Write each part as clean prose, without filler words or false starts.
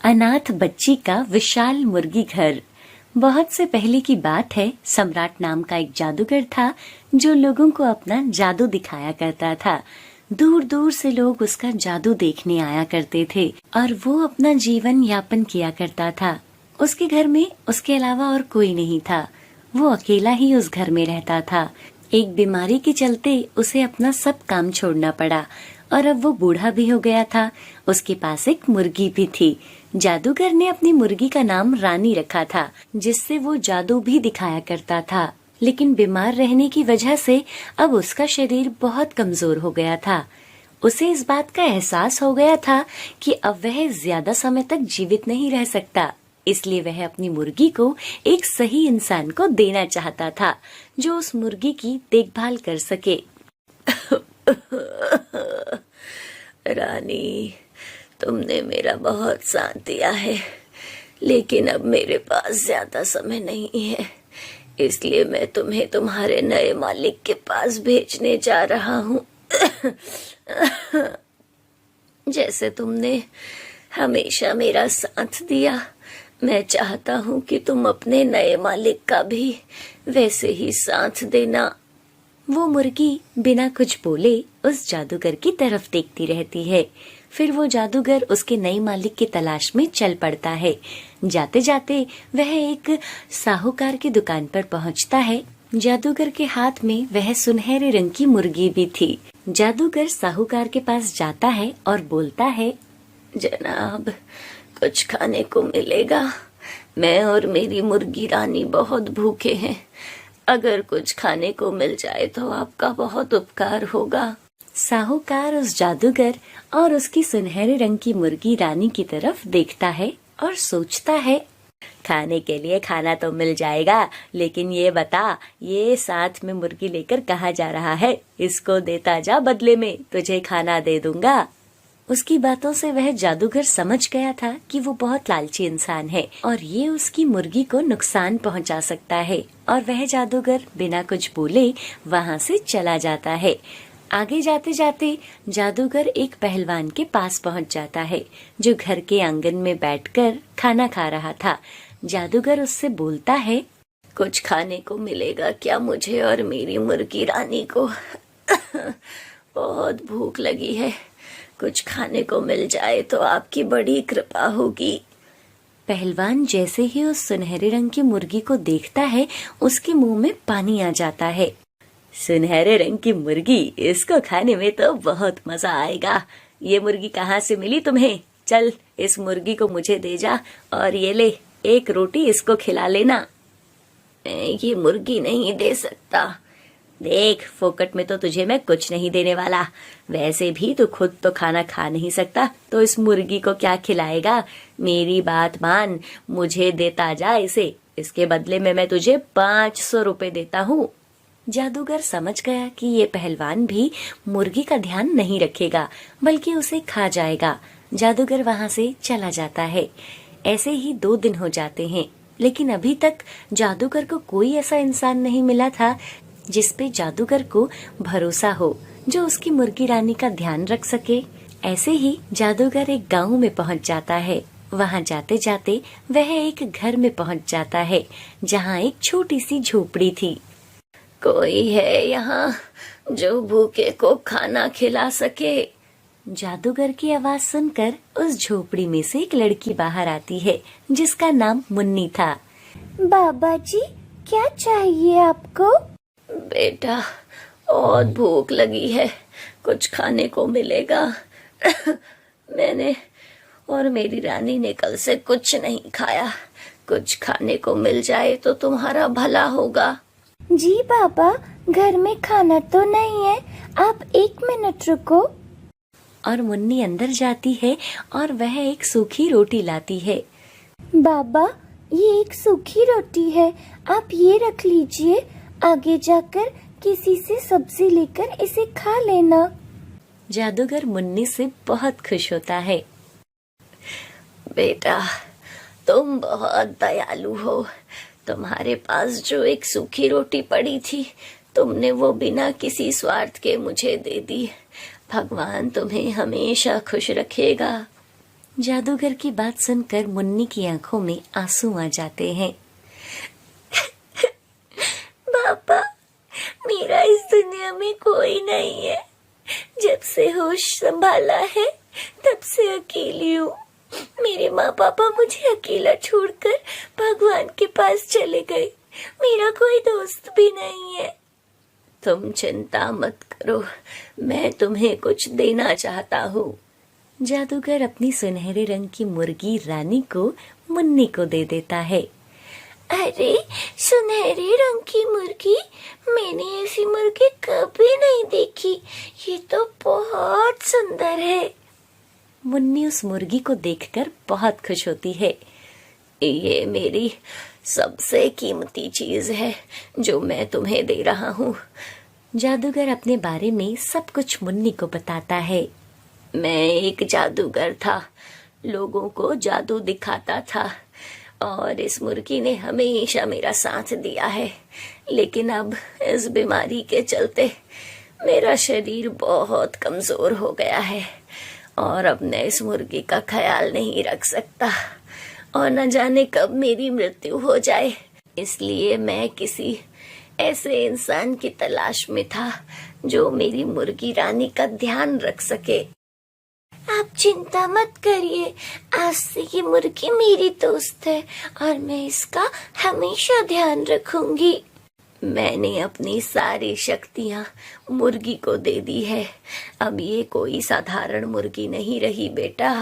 अनाथ बच्ची का विशाल मुर्गी घर। बहुत से पहले की बात है। सम्राट नाम का एक जादूगर था जो लोगों को अपना जादू दिखाया करता था। दूर दूर से लोग उसका जादू देखने आया करते थे और वो अपना जीवन यापन किया करता था। उसके घर में उसके अलावा और कोई नहीं था। वो अकेला ही उस घर में रहता था। एक बीमारी के चलते उसे अपना सब काम छोड़ना पड़ा और अब वो बूढ़ा भी हो गया था। उसके पास एक मुर्गी भी थी। जादूगर ने अपनी मुर्गी का नाम रानी रखा था, जिससे वो जादू भी दिखाया करता था। लेकिन बीमार रहने की वजह से अब उसका शरीर बहुत कमजोर हो गया था। उसे इस बात का एहसास हो गया था कि अब वह ज्यादा समय तक जीवित नहीं रह सकता। इसलिए वह अपनी मुर्गी को एक सही इंसान को देना चाहता था, जो उस मुर्गी की देखभाल कर सके। रानी, तुमने मेरा बहुत साथ दिया है, लेकिन अब मेरे पास ज्यादा समय नहीं है। इसलिए मैं तुम्हें तुम्हारे नए मालिक के पास भेजने जा रहा हूँ। जैसे तुमने हमेशा मेरा साथ दिया, मैं चाहता हूँ कि तुम अपने नए मालिक का भी वैसे ही साथ देना। वो मुर्गी बिना कुछ बोले उस जादूगर की तरफ देखती रहती है। फिर वो जादूगर उसके नए मालिक की तलाश में चल पड़ता है। जाते जाते वह एक साहूकार की दुकान पर पहुंचता है। जादूगर के हाथ में वह सुनहरे रंग की मुर्गी भी थी। जादूगर साहूकार के पास जाता है और बोलता है, जनाब, कुछ खाने को मिलेगा? मैं और मेरी मुर्गी रानी बहुत भूखे हैं। अगर कुछ खाने को मिल जाए तो आपका बहुत उपकार होगा। साहूकार उस जादूगर और उसकी सुनहरे रंग की मुर्गी रानी की तरफ देखता है और सोचता है, खाने के लिए खाना तो मिल जाएगा, लेकिन ये बता, ये साथ में मुर्गी लेकर कहाँ जा रहा है? इसको देता जा, बदले में तुझे खाना दे दूंगा। उसकी बातों से वह जादूगर समझ गया था कि वो बहुत लालची इंसान है और ये उसकी मुर्गी को नुकसान पहुंचा सकता है। और वह जादूगर बिना कुछ बोले वहाँ से चला जाता है। आगे जाते जाते जादूगर एक पहलवान के पास पहुंच जाता है, जो घर के आंगन में बैठकर खाना खा रहा था। जादूगर उससे बोलता है, कुछ खाने को मिलेगा क्या मुझे और मेरी मुर्गी रानी को? बहुत भूख लगी है। कुछ खाने को मिल जाए तो आपकी बड़ी कृपा होगी। पहलवान जैसे ही उस सुनहरे रंग की मुर्गी को देखता है, उसके मुंह में पानी आ जाता है। सुनहरे रंग की मुर्गी, इसको खाने में तो बहुत मजा आएगा। ये मुर्गी कहाँ से मिली तुम्हें? चल, इस मुर्गी को मुझे दे जा और ये ले, एक रोटी इसको खिला लेना। मैं ये मुर्गी नहीं दे सकता। देख, फोकट में तो तुझे मैं कुछ नहीं देने वाला। वैसे भी तू खुद तो खाना खा नहीं सकता, तो इस मुर्गी को क्या खिलाएगा? मेरी बात मान, मुझे देता जा इसे। इसके बदले में मैं तुझे 500 रुपए देता हूँ। जादूगर समझ गया कि ये पहलवान भी मुर्गी का ध्यान नहीं रखेगा, बल्कि उसे खा जाएगा। जादूगर वहाँ से चला जाता है। ऐसे ही 2 दिन हो जाते हैं, लेकिन अभी तक जादूगर को कोई ऐसा इंसान नहीं मिला था जिसपे जादूगर को भरोसा हो, जो उसकी मुर्गी रानी का ध्यान रख सके। ऐसे ही जादूगर एक गांव में पहुंच जाता है। वहां जाते जाते वह एक घर में पहुंच जाता है, जहां एक छोटी सी झोपड़ी थी। कोई है यहाँ जो भूखे को खाना खिला सके? जादूगर की आवाज सुनकर उस झोपड़ी में से एक लड़की बाहर आती है, जिसका नाम मुन्नी था। बाबा जी, क्या चाहिए आपको? बेटा, बहुत भूख लगी है, कुछ खाने को मिलेगा? मैंने और मेरी रानी ने कल से कुछ नहीं खाया। कुछ खाने को मिल जाए तो तुम्हारा भला होगा। जी बाबा, घर में खाना तो नहीं है, आप 1 मिनट रुको। और मुन्नी अंदर जाती है और वह एक सूखी रोटी लाती है। बाबा, ये एक सूखी रोटी है, आप ये रख लीजिए। आगे जाकर किसी से सब्जी लेकर इसे खा लेना। जादूगर मुन्नी से बहुत खुश होता है। बेटा, तुम बहुत दयालु हो। तुम्हारे पास जो एक सूखी रोटी पड़ी थी, तुमने वो बिना किसी स्वार्थ के मुझे दे दी। भगवान तुम्हें हमेशा खुश रखेगा। जादूगर की बात सुनकर मुन्नी की आंखों में आंसू आ जाते हैं। पापा, मेरा इस दुनिया में कोई नहीं है। जब से होश संभाला है तब से अकेली हूँ। मेरे माँ पापा मुझे अकेला छोड़कर भगवान के पास चले गए। मेरा कोई दोस्त भी नहीं है। तुम चिंता मत करो, मैं तुम्हें कुछ देना चाहता हूँ। जादूगर अपनी सुनहरे रंग की मुर्गी रानी को मुन्नी को दे देता है। अरे, सुनहरे रंग की मुर्गी, मैंने ऐसी मुर्गी कभी नहीं देखी। ये तो बहुत सुंदर है। मुन्नी उस मुर्गी को देखकर बहुत खुश होती है। ये मेरी सबसे कीमती चीज है जो मैं तुम्हें दे रहा हूँ। जादूगर अपने बारे में सब कुछ मुन्नी को बताता है। मैं एक जादूगर था, लोगों को जादू दिखाता था और इस मुर्गी ने हमेशा मेरा साथ दिया है। लेकिन अब इस बीमारी के चलते मेरा शरीर बहुत कमजोर हो गया है और अब मैं इस मुर्गी का ख्याल नहीं रख सकता और न जाने कब मेरी मृत्यु हो जाए। इसलिए मैं किसी ऐसे इंसान की तलाश में था जो मेरी मुर्गी रानी का ध्यान रख सके। आप चिंता मत करिए, आज से ये मुर्गी मेरी दोस्त है और मैं इसका हमेशा ध्यान रखूंगी। मैंने अपनी सारी शक्तियाँ मुर्गी को दे दी है। अब ये कोई साधारण मुर्गी नहीं रही बेटा।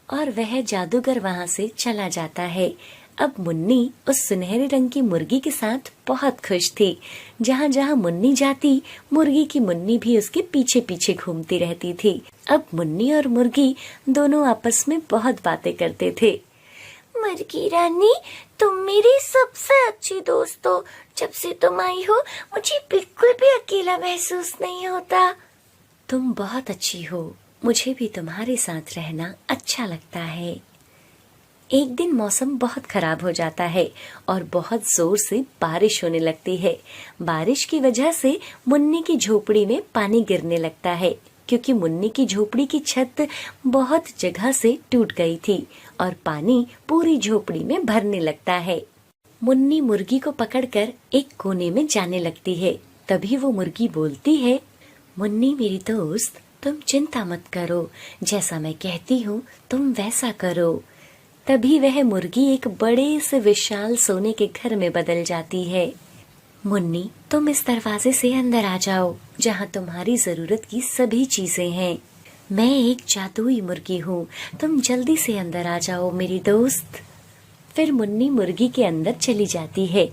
और वह जादूगर वहां से चला जाता है। अब मुन्नी उस सुनहरे रंग की मुर्गी के साथ बहुत खुश थी। जहाँ जहाँ मुन्नी जाती, मुर्गी की मुन्नी भी उसके पीछे पीछे घूमती रहती थी। अब मुन्नी और मुर्गी दोनों आपस में बहुत बातें करते थे। मुर्गी रानी, तुम मेरी सबसे अच्छी दोस्त हो। जब से तुम आई हो मुझे बिल्कुल भी अकेला महसूस नहीं होता। तुम बहुत अच्छी हो, मुझे भी तुम्हारे साथ रहना अच्छा लगता है। एक दिन मौसम बहुत खराब हो जाता है और बहुत जोर से बारिश होने लगती है। बारिश की वजह से मुन्नी की झोपड़ी में पानी गिरने लगता है, क्योंकि मुन्नी की झोपड़ी की छत बहुत जगह से टूट गई थी और पानी पूरी झोपड़ी में भरने लगता है। मुन्नी मुर्गी को पकड़कर एक कोने में जाने लगती है। तभी वो मुर्गी बोलती है, मुन्नी मेरी दोस्त, तुम चिंता मत करो, जैसा मैं कहती हूँ तुम वैसा करो। तभी वह मुर्गी एक बड़े से विशाल सोने के घर में बदल जाती है। मुन्नी, तुम इस दरवाजे से अंदर आ जाओ, जहाँ तुम्हारी जरूरत की सभी चीजें हैं। मैं एक जादुई मुर्गी हूँ, तुम जल्दी से अंदर आ जाओ मेरी दोस्त। फिर मुन्नी मुर्गी के अंदर चली जाती है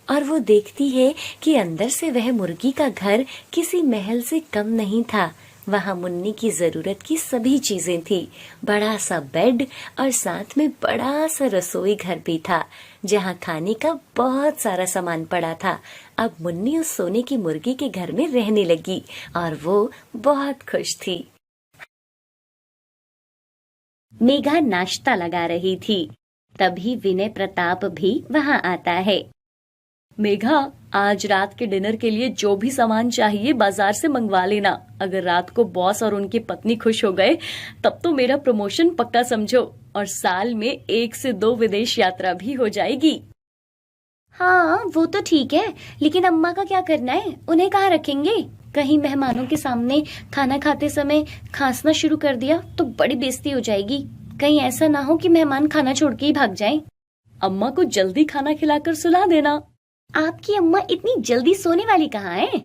और वो देखती है कि अंदर से वह मुर्गी का घर किसी महल से कम नहीं था। वहाँ मुन्नी की जरूरत की सभी चीजें थी। बड़ा सा बेड और साथ में बड़ा सा रसोई घर भी था, जहाँ खाने का बहुत सारा सामान पड़ा था। अब मुन्नी उस सोने की मुर्गी के घर में रहने लगी और वो बहुत खुश थी। मेघा नाश्ता लगा रही थी। तभी विनय प्रताप भी वहाँ आता है। मेघा, आज रात के डिनर के लिए जो भी सामान चाहिए बाजार से मंगवा लेना। अगर रात को बॉस और उनकी पत्नी खुश हो गए तब तो मेरा प्रमोशन पक्का समझो और साल में 1 से 2 विदेश यात्रा भी हो जाएगी। हाँ, वो तो ठीक है, लेकिन अम्मा का क्या करना है? उन्हें कहाँ रखेंगे? कहीं मेहमानों के सामने खाना खाते समय खांसना शुरू कर दिया तो बड़ी बेइज्जती हो जाएगी। कहीं ऐसा ना हो कि मेहमान खाना छोड़ के ही भाग जाएं। अम्मा को जल्दी खाना खिलाकर सुला देना। आपकी अम्मा इतनी जल्दी सोने वाली कहाँ है?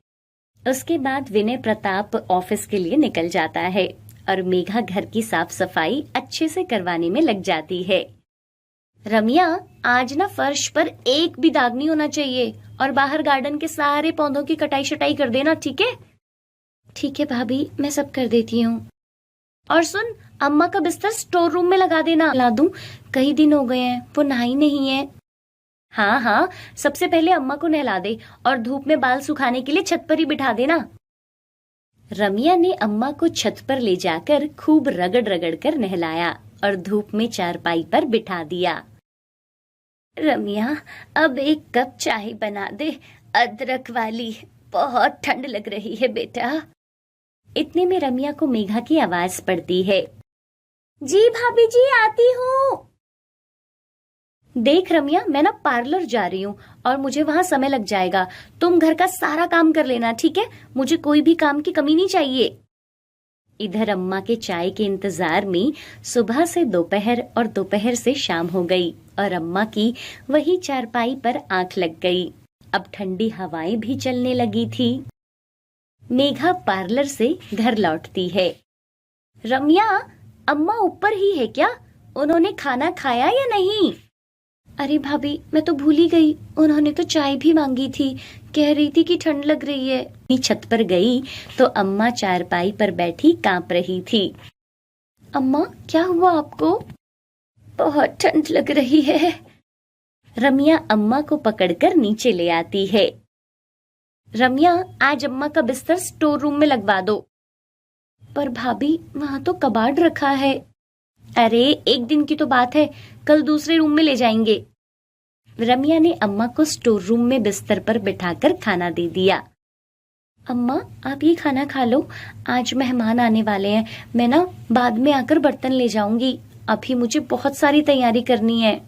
उसके बाद विनय प्रताप ऑफिस के लिए निकल जाता है और मेघा घर की साफ सफाई अच्छे से करवाने में लग जाती है। रमिया, आज ना फर्श पर एक भी दाग नहीं होना चाहिए और बाहर गार्डन के सारे पौधों की कटाई शटाई कर देना, ठीक है? ठीक है भाभी, मैं सब कर देती हूँ। और सुन, अम्मा का बिस्तर स्टोर रूम में लगा देना। ला दूं? कई दिन हो गए हैं, वो नहाई नहीं है। हाँ हाँ, सबसे पहले अम्मा को नहला दे और धूप में बाल सुखाने के लिए छत पर ही बिठा देना। रमिया ने अम्मा को छत पर ले जाकर खूब रगड़ रगड़ कर नहलाया और धूप में चारपाई पर बिठा दिया। रमिया, अब एक कप चाय बना दे, अदरक वाली। बहुत ठंड लग रही है बेटा। इतने में रमिया को मेघा की आवाज पड़ती है। जी भाभी जी, आती हूँ। देख रम्या, मैं ना पार्लर जा रही हूँ और मुझे वहां समय लग जाएगा। तुम घर का सारा काम कर लेना, ठीक है? मुझे कोई भी काम की कमी नहीं चाहिए। इधर अम्मा के चाय के इंतजार में सुबह से दोपहर और दोपहर से शाम हो गई और अम्मा की वही चारपाई पर आंख लग गई। अब ठंडी हवाएं भी चलने लगी थी। मेघा पार्लर से घर लौटती है। रम्या, अम्मा ऊपर ही है क्या? उन्होंने खाना खाया या नहीं? अरे भाभी, मैं तो भूल ही गई। उन्होंने तो चाय भी मांगी थी, कह रही थी कि ठंड लग रही है। छत पर गई तो अम्मा चारपाई पर बैठी कांप रही थी। अम्मा, क्या हुआ आपको? बहुत ठंड लग रही है। रम्या अम्मा को पकड़कर नीचे ले आती है। रम्या, आज अम्मा का बिस्तर स्टोर रूम में लगवा दो। पर भाभी, वहां तो कबाड़ रखा है। अरे, एक दिन की तो बात है, कल दूसरे रूम में ले जाएंगे। रम्या ने अम्मा को स्टोर रूम में बिस्तर पर बिठाकर खाना दे दिया। अम्मा, आप ये खाना खा लो, आज मेहमान आने वाले हैं। मैं ना बाद में आकर बर्तन ले जाऊंगी, अभी मुझे बहुत सारी तैयारी करनी है।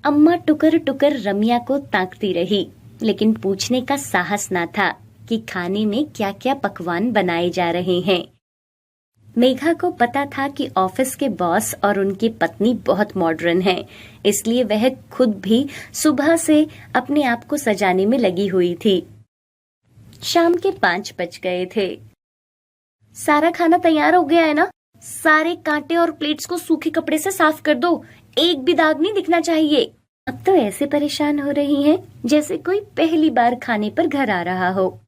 अम्मा टुकर टुकर रम्या को ताकती रही, लेकिन पूछने का साहस ना था कि खाने में क्या क्या पकवान बनाए जा रहे हैं। मेघा को पता था कि ऑफिस के बॉस और उनकी पत्नी बहुत मॉडर्न हैं, इसलिए वह खुद भी सुबह से अपने आप को सजाने में लगी हुई थी। शाम के 5 बज गए थे। सारा खाना तैयार हो गया है ना? सारे कांटे और प्लेट्स को सूखे कपड़े से साफ कर दो, एक भी दाग नहीं दिखना चाहिए। अब तो ऐसे परेशान हो रही हैं जैसे कोई पहली बार खाने पर घर आ रहा हो।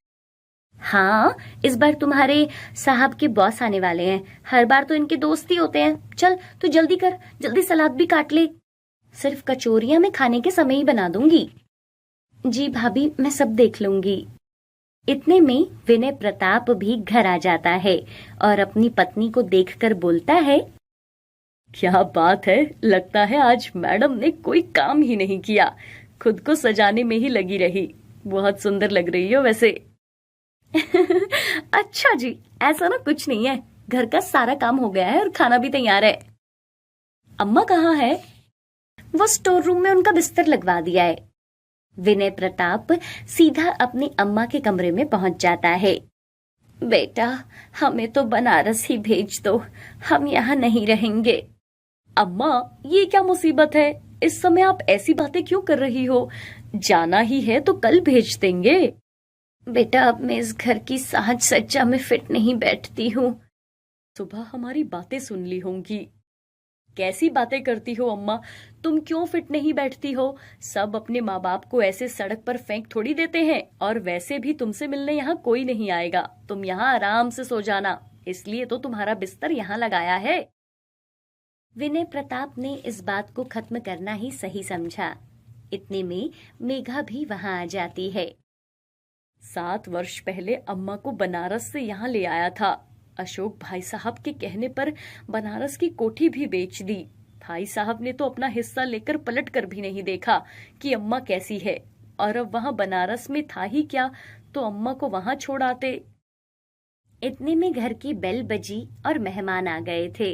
हाँ, इस बार तुम्हारे साहब के बॉस आने वाले हैं। हर बार तो इनके दोस्त ही होते हैं। चल तू जल्दी कर, जल्दी सलाद भी काट ले। सिर्फ कचौरियां मैं खाने के समय ही बना दूंगी। जी भाभी, मैं सब देख लूंगी। इतने में विनय प्रताप भी घर आ जाता है और अपनी पत्नी को देखकर बोलता है, क्या बात है, लगता है आज मैडम ने कोई काम ही नहीं किया, खुद को सजाने में ही लगी रही। बहुत सुंदर लग रही हो वैसे। अच्छा जी, ऐसा ना कुछ नहीं है, घर का सारा काम हो गया है और खाना भी तैयार है। अम्मा कहाँ है? वो स्टोर रूम में उनका बिस्तर लगवा दिया है। विनय प्रताप सीधा अपनी अम्मा के कमरे में पहुंच जाता है। बेटा, हमें तो बनारस ही भेज दो, हम यहाँ नहीं रहेंगे। अम्मा, ये क्या मुसीबत है? इस समय आप ऐसी बातें क्यों कर रही हो? जाना ही है तो कल भेज देंगे। बेटा, अब मैं इस घर की साज सज्जा में फिट नहीं बैठती हूँ। सुबह हमारी बातें सुन ली होंगी। कैसी बातें करती हो अम्मा? तुम क्यों फिट नहीं बैठती हो? सब अपने माँ बाप को ऐसे सड़क पर फेंक थोड़ी देते हैं, और वैसे भी तुमसे मिलने यहाँ कोई नहीं आएगा। तुम यहाँ आराम से सो जाना, इसलिए तो तुम्हारा बिस्तर यहाँ लगाया है। विनय प्रताप ने इस बात को खत्म करना ही सही समझा। इतने में मेघा भी वहां आ जाती है। 7 वर्ष पहले अम्मा को बनारस से यहाँ ले आया था। अशोक भाई साहब के कहने पर बनारस की कोठी भी बेच दी। भाई साहब ने तो अपना हिस्सा लेकर पलट कर भी नहीं देखा कि अम्मा कैसी है, और अब वहां बनारस में था ही क्या, तो अम्मा को वहां छोड़ आते। इतने में घर की बेल बजी और मेहमान आ गए थे।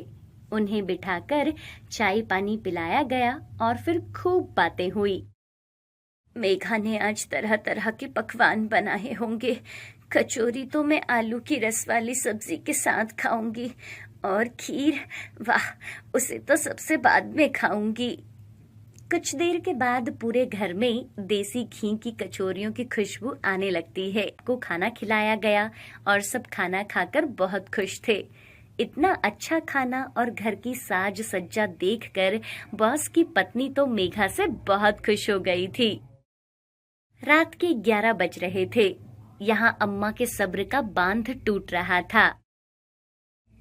उन्हें बिठाकर चाय पानी पिलाया गया और फिर खूब बातें हुई। मेघा ने आज तरह तरह के पकवान बनाए होंगे। कचौरी तो मैं आलू की रस वाली सब्जी के साथ खाऊंगी, और खीर, वाह, उसे तो सबसे बाद में खाऊंगी। कुछ देर के बाद पूरे घर में देसी घी की कचौरियों की खुशबू आने लगती है। को खाना खिलाया गया और सब खाना खाकर बहुत खुश थे। इतना अच्छा खाना और घर की साज सज्जा देखकर बॉस की पत्नी तो मेघा से बहुत खुश हो गई थी। रात के 11 बज रहे थे। यहाँ अम्मा के सब्र का बांध टूट रहा था।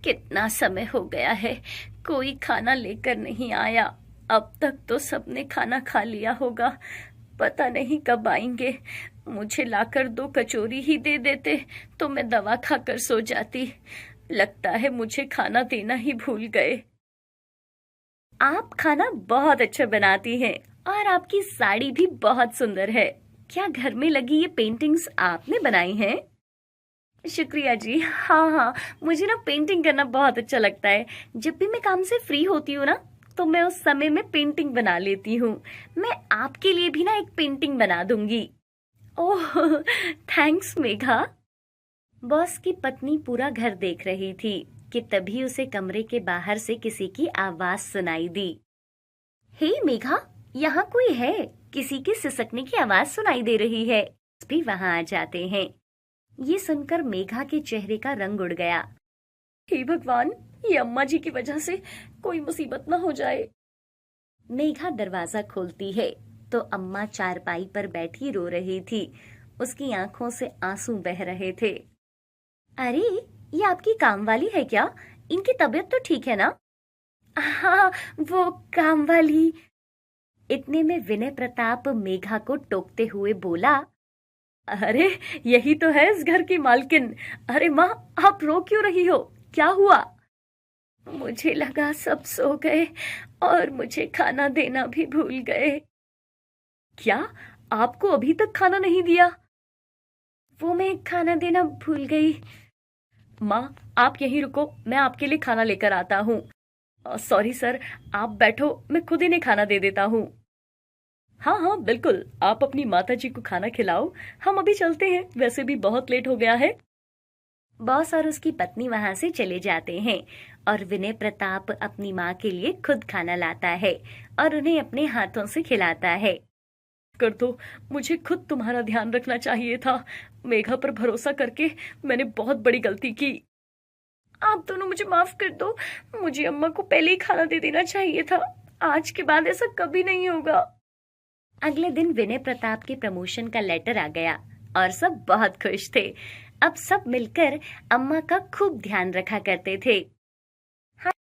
कितना समय हो गया है, कोई खाना लेकर नहीं आया। अब तक तो सबने खाना खा लिया होगा, पता नहीं कब आएंगे। मुझे लाकर 2 कचौरी ही दे देते तो मैं दवा खाकर सो जाती। लगता है मुझे खाना देना ही भूल गए। आप खाना बहुत अच्छा बनाती हैं और आपकी साड़ी भी बहुत सुंदर है। क्या घर में लगी ये पेंटिंग्स आपने बनाई हैं? शुक्रिया जी। हाँ हाँ, मुझे ना पेंटिंग करना बहुत अच्छा लगता है। जब भी मैं काम से फ्री होती हूँ ना, तो मैं उस समय में पेंटिंग बना लेती हूँ। मैं आपके लिए भी ना एक पेंटिंग बना दूंगी। ओह, थैंक्स मेघा। बॉस की पत्नी पूरा घर देख रही थी कि तभी उसे कमरे के बाहर से किसी की आवाज सुनाई दी। हे मेघा, यहाँ कोई है। किसी के सिसकने की आवाज सुनाई दे रही है। भी वहां आ जाते हैं। ये सुनकर मेघा के चेहरे का रंग उड़ गया। हे भगवान, ये अम्मा जी की वजह से कोई मुसीबत ना हो जाए। मेघा दरवाजा खोलती है तो अम्मा चारपाई पर बैठी रो रही थी। उसकी आंखों से आंसू बह रहे थे। अरे, ये आपकी काम वाली है क्या? इनकी तबीयत तो ठीक है ना? हाँ, वो काम वाली। इतने में विनय प्रताप मेघा को टोकते हुए बोला, अरे यही तो है इस घर की मालकिन। अरे माँ, आप रो क्यों रही हो? क्या हुआ? मुझे लगा सब सो गए और मुझे खाना देना भी भूल गए। क्या? आपको अभी तक खाना नहीं दिया? वो मैं खाना देना भूल गई। माँ, आप यहीं रुको, मैं आपके लिए खाना लेकर आता हूँ। सॉरी सर, आप बैठो, मैं खुद इन्हें खाना दे देता हूँ। हाँ हाँ बिल्कुल, आप अपनी माता जी को खाना खिलाओ, हम अभी चलते हैं, वैसे भी बहुत लेट हो गया है। बॉस और उसकी पत्नी वहां से चले जाते हैं और विनय प्रताप अपनी माँ के लिए खुद खाना लाता है और उन्हें अपने हाथों से खिलाता है। कर दो, मुझे खुद तुम्हारा ध्यान रखना चाहिए था। मेघा पर भरोसा करके मैंने बहुत बड़ी गलती की। आप दोनों मुझे माफ कर दो। मुझे अम्मा को पहले ही खाना दे देना चाहिए था। आज के बाद ऐसा कभी नहीं होगा। अगले दिन विनय प्रताप के प्रमोशन का लेटर आ गया और सब बहुत खुश थे। अब सब मिलकर अम्मा का खूब ध्यान रखा करते थे।